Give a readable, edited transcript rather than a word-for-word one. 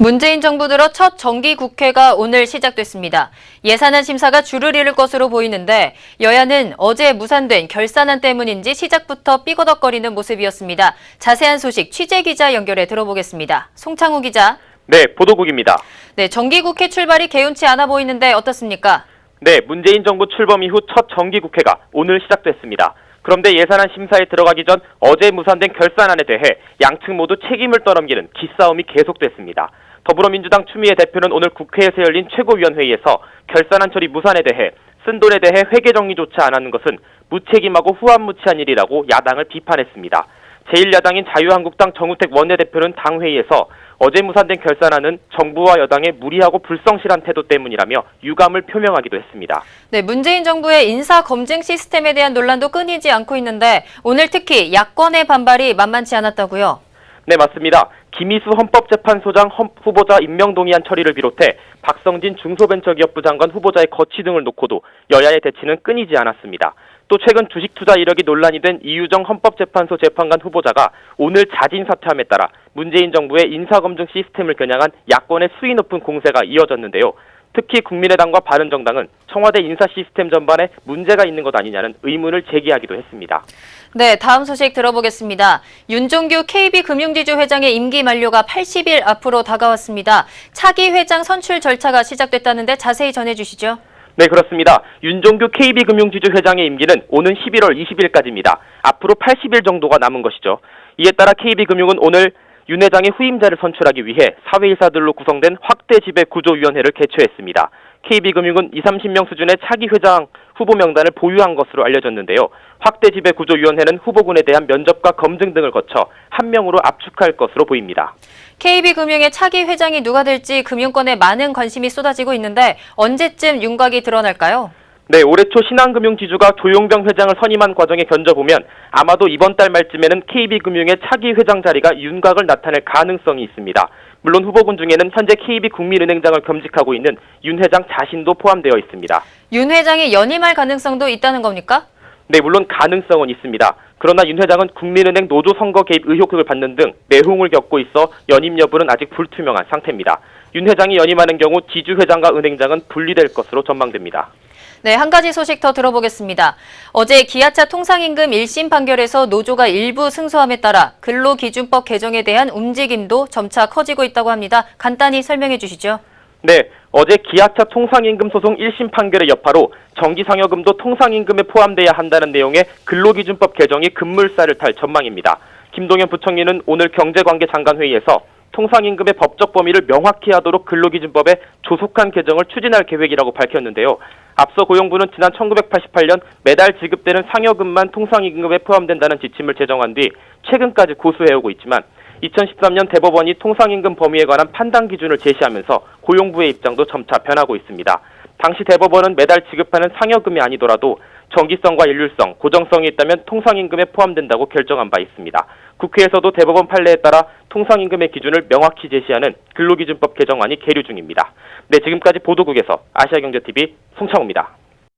문재인 정부 들어 첫 정기국회가 오늘 시작됐습니다. 예산안 심사가 줄을 이을 것으로 보이는데 여야는 어제 무산된 결산안 때문인지 시작부터 삐거덕거리는 모습이었습니다. 자세한 소식 취재기자 연결해 들어보겠습니다. 송창우 기자. 네, 보도국입니다. 네, 정기국회 출발이 개운치 않아 보이는데 어떻습니까? 네, 문재인 정부 출범 이후 첫 정기국회가 오늘 시작됐습니다. 그런데 예산안 심사에 들어가기 전 어제 무산된 결산안에 대해 양측 모두 책임을 떠넘기는 기싸움이 계속됐습니다. 더불어민주당 추미애 대표는 오늘 국회에서 열린 최고위원회의에서 결산안 처리 무산에 대해 쓴 돈에 대해 회계 정리조차 안 하는 것은 무책임하고 후한무치한 일이라고 야당을 비판했습니다. 제1야당인 자유한국당 정우택 원내대표는 당회의에서 어제 무산된 결산안은 정부와 여당의 무리하고 불성실한 태도 때문이라며 유감을 표명하기도 했습니다. 네, 문재인 정부의 인사검증 시스템에 대한 논란도 끊이지 않고 있는데 오늘 특히 야권의 반발이 만만치 않았다고요? 네, 맞습니다. 김희수 헌법재판소장 후보자 임명동의안 처리를 비롯해 박성진 중소벤처기업부 장관 후보자의 거취 등을 놓고도 여야의 대치는 끊이지 않았습니다. 또 최근 주식 투자 이력이 논란이 된 이유정 헌법재판소 재판관 후보자가 오늘 자진 사퇴함에 따라 문재인 정부의 인사검증 시스템을 겨냥한 야권의 수위 높은 공세가 이어졌는데요. 특히 국민의당과 바른정당은 청와대 인사 시스템 전반에 문제가 있는 것 아니냐는 의문을 제기하기도 했습니다. 네, 다음 소식 들어보겠습니다. 윤종규 KB금융지주 회장의 임기 만료가 80일 앞으로 다가왔습니다. 차기 회장 선출 절차가 시작됐다는데 자세히 전해주시죠. 네, 그렇습니다. 윤종규 KB금융지주 회장의 임기는 오는 11월 20일까지입니다. 앞으로 80일 정도가 남은 것이죠. 이에 따라 KB금융은 오늘 윤 회장의 후임자를 선출하기 위해 사회이사들로 구성된 확대 지배 구조위원회를 개최했습니다. KB금융은 20, 30명 수준의 차기 회장 후보 명단을 보유한 것으로 알려졌는데요. 확대 지배 구조위원회는 후보군에 대한 면접과 검증 등을 거쳐 한 명으로 압축할 것으로 보입니다. KB금융의 차기 회장이 누가 될지 금융권에 많은 관심이 쏟아지고 있는데 언제쯤 윤곽이 드러날까요? 네, 올해 초 신한금융지주가 조용병 회장을 선임한 과정에 견져보면 아마도 이번 달 말쯤에는 KB금융의 차기 회장 자리가 윤곽을 나타낼 가능성이 있습니다. 물론 후보군 중에는 현재 KB국민은행장을 겸직하고 있는 윤 회장 자신도 포함되어 있습니다. 윤 회장이 연임할 가능성도 있다는 겁니까? 네, 물론 가능성은 있습니다. 그러나 윤 회장은 국민은행 노조 선거 개입 의혹을 받는 등 내홍을 겪고 있어 연임 여부는 아직 불투명한 상태입니다. 윤 회장이 연임하는 경우 지주 회장과 은행장은 분리될 것으로 전망됩니다. 네, 한 가지 소식 더 들어보겠습니다. 어제 기아차 통상임금 1심 판결에서 노조가 일부 승소함에 따라 근로기준법 개정에 대한 움직임도 점차 커지고 있다고 합니다. 간단히 설명해 주시죠. 네, 어제 기아차 통상임금 소송 1심 판결의 여파로 정기상여금도 통상임금에 포함돼야 한다는 내용의 근로기준법 개정이 급물살을 탈 전망입니다. 김동연 부총리는 오늘 경제관계장관회의에서 통상임금의 법적 범위를 명확히 하도록 근로기준법에 조속한 개정을 추진할 계획이라고 밝혔는데요. 앞서 고용부는 지난 1988년 매달 지급되는 상여금만 통상임금에 포함된다는 지침을 제정한 뒤 최근까지 고수해오고 있지만 2013년 대법원이 통상임금 범위에 관한 판단 기준을 제시하면서 고용부의 입장도 점차 변하고 있습니다. 당시 대법원은 매달 지급하는 상여금이 아니더라도 정기성과 일률성, 고정성이 있다면 통상임금에 포함된다고 결정한 바 있습니다. 국회에서도 대법원 판례에 따라 통상임금의 기준을 명확히 제시하는 근로기준법 개정안이 계류 중입니다. 네, 지금까지 보도국에서 아시아경제TV 송창호입니다.